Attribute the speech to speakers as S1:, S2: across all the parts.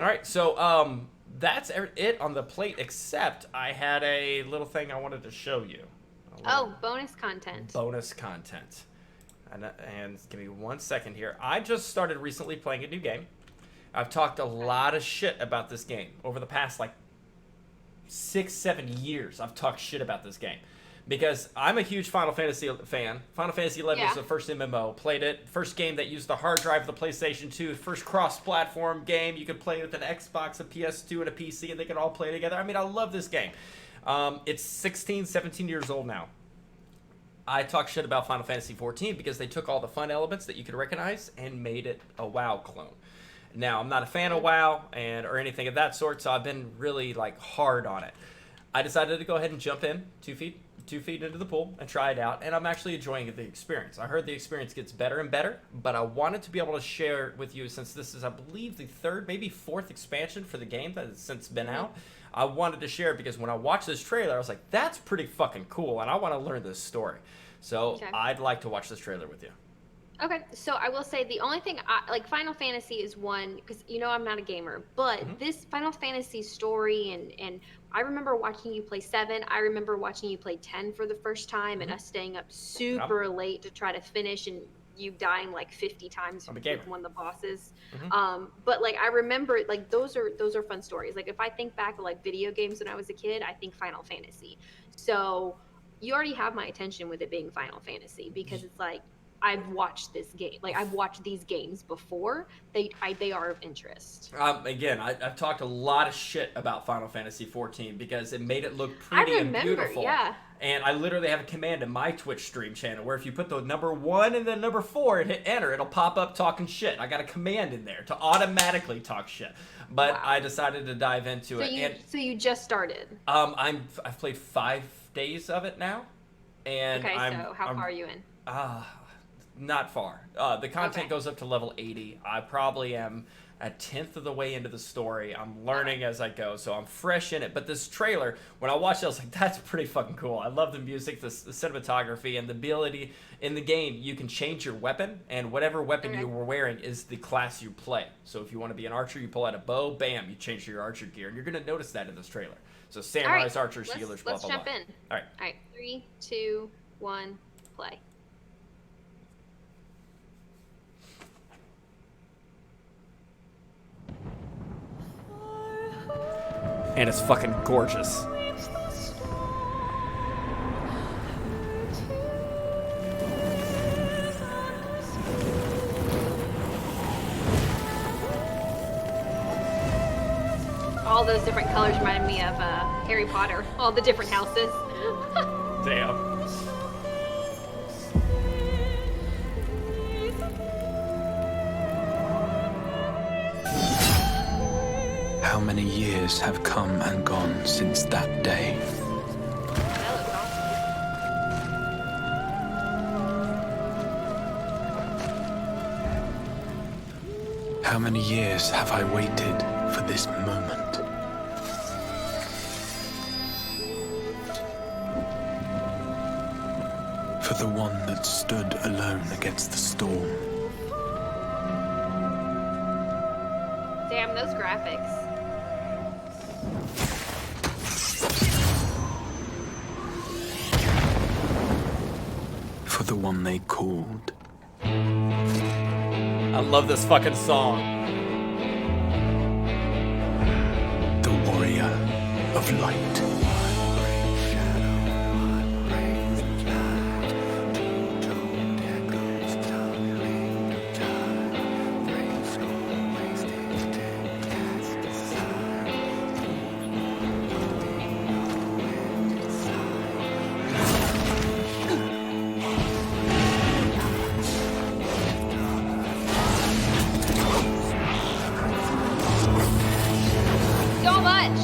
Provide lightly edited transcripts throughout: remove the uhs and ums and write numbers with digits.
S1: All right, so that's it on the plate. Except I had a little thing I wanted to show you.
S2: Oh, bonus content.
S1: Bonus content. And give me 1 second here. I just started recently playing a new game. I've talked a lot of shit about this game over the past like 6-7 years. I've talked shit about this game because I'm a huge Final Fantasy fan. Final Fantasy XI was the first MMO. Played it. First game that used the hard drive of the PlayStation 2. First cross-platform game. You could play with an Xbox, a PS2, and a PC, and they could all play together. I mean, I love this game. It's 16, 17 years old now. I talk shit about Final Fantasy XIV because they took all the fun elements that you could recognize and made it a WoW clone. Now, I'm not a fan of WoW or anything of that sort, so I've been really like hard on it. I decided to go ahead and jump in 2 feet into the pool and try it out, and I'm actually enjoying the experience. I heard the experience gets better and better, but I wanted to be able to share it with you since this is, I believe, the 3rd, maybe 4th expansion for the game that has since been out. I wanted to share it because when I watched this trailer, I was like, that's pretty fucking cool, and I want to learn this story. So I'd like to watch this trailer with you.
S2: Okay, so I will say the only thing, like Final Fantasy is one, because I'm not a gamer, but this Final Fantasy story, and I remember watching you play 7, I remember watching you play 10 for the first time, and us staying up super late to try to finish, and you dying like 50 times with one of the bosses. But like I remember, like those are fun stories. Like if I think back to like video games when I was a kid, I think Final Fantasy. So you already have my attention with it being Final Fantasy because it's like, I've watched this game. Like I've watched these games before. They are of interest.
S1: Again, I've talked a lot of shit about Final Fantasy XIV because it made it look pretty and beautiful.
S2: Yeah.
S1: And I literally have a command in my Twitch stream channel where if you put the number 1 and then number 4 and hit enter, it'll pop up talking shit. I got a command in there to automatically talk shit. But I decided to dive into it.
S2: So you just started.
S1: I've played 5 days of it now. And
S2: okay, so how far are you in?
S1: Not far. The content goes up to level 80. I probably am a 10th of the way into the story. I'm learning as I go, so I'm fresh in it. But this trailer, when I watched it, I was like, that's pretty fucking cool. I love the music, the cinematography, and the ability in the game. You can change your weapon, and whatever weapon you were wearing is the class you play. So if you want to be an archer, you pull out a bow, bam, you change your archer gear. And you're going to notice that in this trailer. So samurais, archers, healers, blah, blah, blah.
S2: Let's jump in.
S1: All
S2: right. 3, 2, 1, play.
S1: And it's fucking gorgeous.
S2: All those different colors remind me of Harry Potter. All the different houses.
S1: Damn.
S3: How many years have come and gone since that day? How many years have I waited for this moment? For the one that stood alone against the storm.
S2: Damn, those graphics.
S3: For the one they called.
S1: I love this fucking song.
S3: The warrior of light.
S2: So much.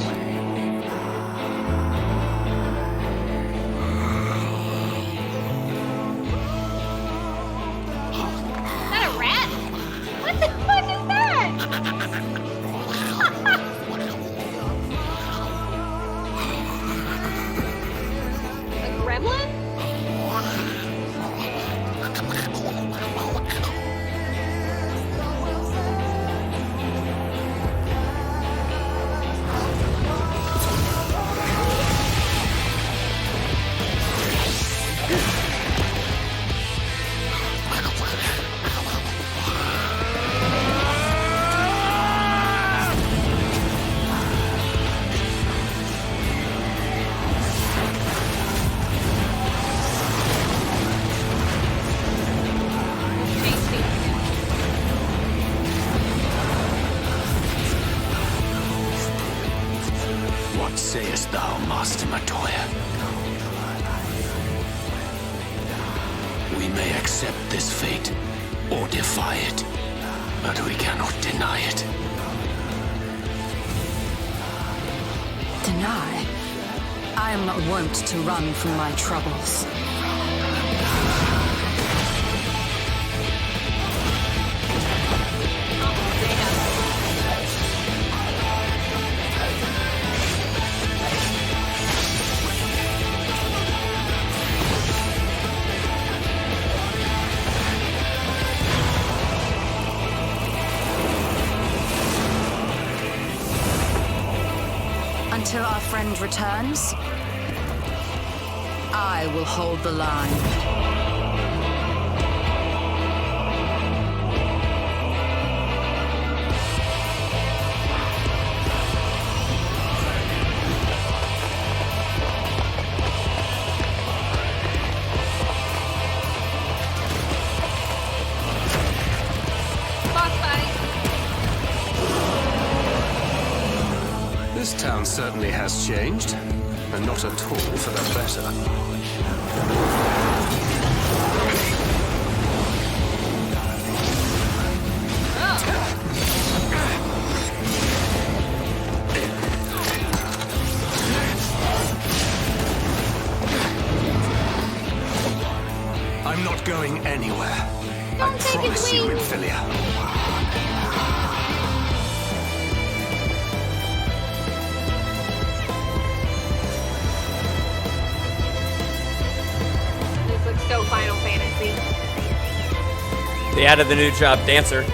S2: Is that a rat? What the fuck is that? A gremlin?
S3: What sayest thou, Master Matoya? We may accept this fate, or defy it, but we cannot deny it.
S4: Deny? I am not wont to run from my troubles. Until our friend returns, I will hold the line.
S3: This town certainly has changed, and not at all for the better. I'm not going anywhere. I promise you, Infilia.
S2: So Final Fantasy.
S1: They added the new job, Dancer.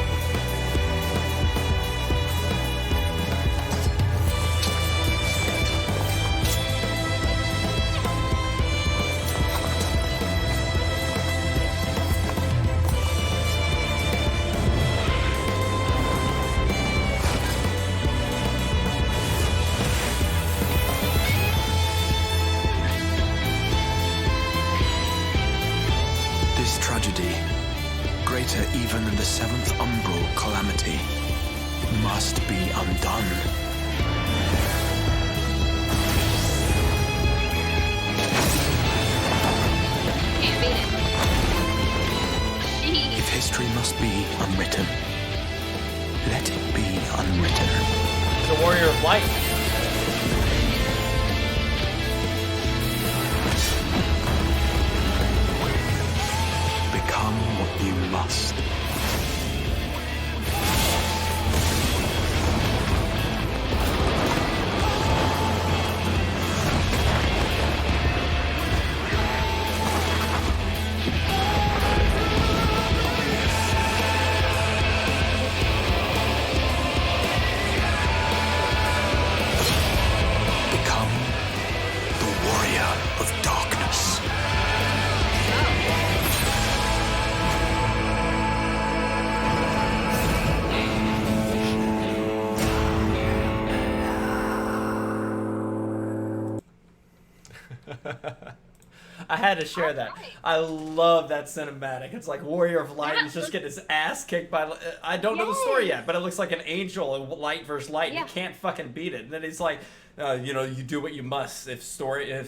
S3: Even than the seventh umbral calamity must be undone.
S2: Can't beat it. Jeez.
S3: If history must be unwritten, let it be unwritten.
S1: The Warrior of Light.
S3: Become what you must. Become the warrior of darkness.
S1: I had to share that.
S2: Right.
S1: I love that cinematic. It's like Warrior of Light. He's just getting his ass kicked by... I don't know the story yet, but it looks like an angel, light versus light, and you can't fucking beat it. And then he's like, you do what you must if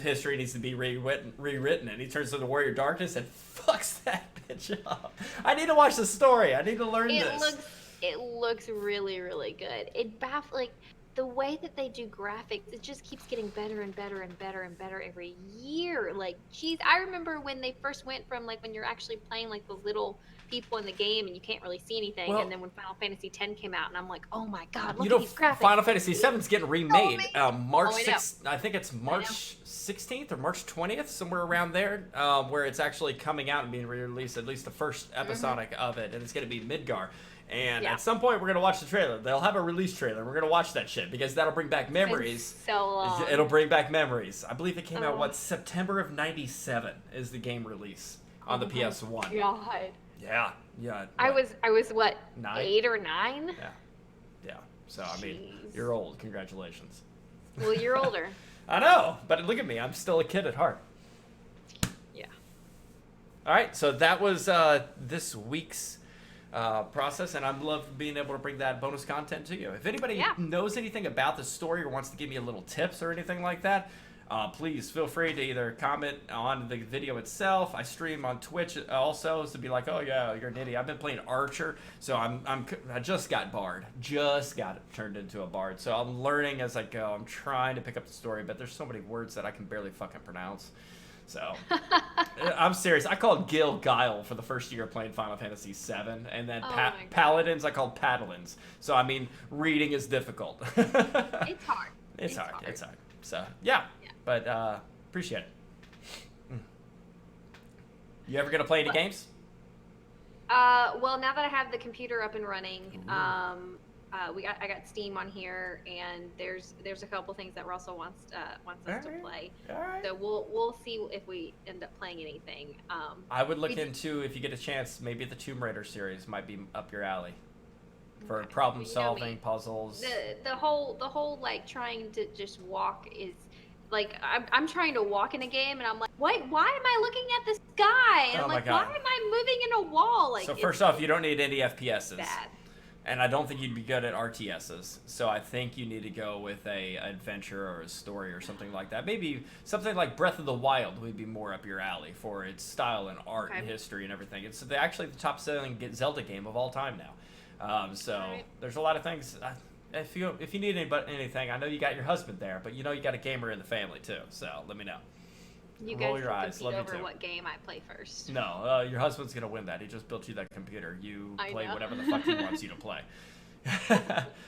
S1: history needs to be rewritten. And he turns to the Warrior of Darkness and fucks that bitch up. I need to watch the story. I need to learn this.
S2: It looks really, really good. It like the way that they do graphics, it just keeps getting better and better and better and better every year. Like, geez, I remember when they first went from like when you're actually playing like the little people in the game and you can't really see anything, and then when Final Fantasy X came out, and I'm like, oh my god, look at these graphics.
S1: Final Fantasy VII's getting remade March 6th. I think it's March 16th or March 20th, somewhere around there, where it's actually coming out and being re-released, at least the first episodic of it, and it's going to be Midgar. And at some point, we're going to watch the trailer. They'll have a release trailer. We're going to watch that shit because that'll bring back memories.
S2: So long.
S1: It'll bring back memories. I believe it came out, September of 97 is the game release on the PS1.
S2: God.
S1: Yeah.
S2: I was what,
S1: 9?
S2: 8 or 9?
S1: Yeah. So, I mean, you're old. Congratulations.
S2: Well, you're older.
S1: I know, but look at me. I'm still a kid at heart.
S2: Yeah.
S1: All right, so that was this week's process, and I love being able to bring that bonus content to you. If anybody knows anything about the story or wants to give me a little tips or anything like that, please feel free to either comment on the video itself. I stream on Twitch also, so be like, oh yeah, you're an idiot. I've been playing Archer, so I just got Bard, just got turned into a Bard, so I'm learning as I go. I'm trying to pick up the story, but there's so many words that I can barely fucking pronounce. So, I'm serious. I called Gil Guile for the first year of playing Final Fantasy VII, and then Paladins I called Paddlins. So, I mean, reading is difficult.
S2: It's hard.
S1: It's hard. So, yeah. But, appreciate it. You ever gonna play any games?
S2: Well, now that I have the computer up and running, I got Steam on here, and there's a couple things that Russell wants us to play.
S1: All right.
S2: So we'll see if we end up playing anything.
S1: I would look into, if you get a chance, maybe the Tomb Raider series might be up your alley for problem solving, puzzles.
S2: The whole like trying to just walk is like I'm trying to walk in a game, and I'm like, why am I looking at this guy? And I'm like, why am I moving in a wall? Like,
S1: so first off, you don't need any FPSs.
S2: Bad.
S1: And I don't think you'd be good at RTSs, so I think you need to go with a adventure or a story or something like that. Maybe something like Breath of the Wild would be more up your alley for its style and art and history and everything. It's actually the top-selling Zelda game of all time now. There's a lot of things. If you need anything, I know you got your husband there, but you know you got a gamer in the family too. So let me know.
S2: You guys can compete over what game I play first.
S1: No, your husband's gonna win that. He just built you that computer. You play whatever the fuck he wants you to play.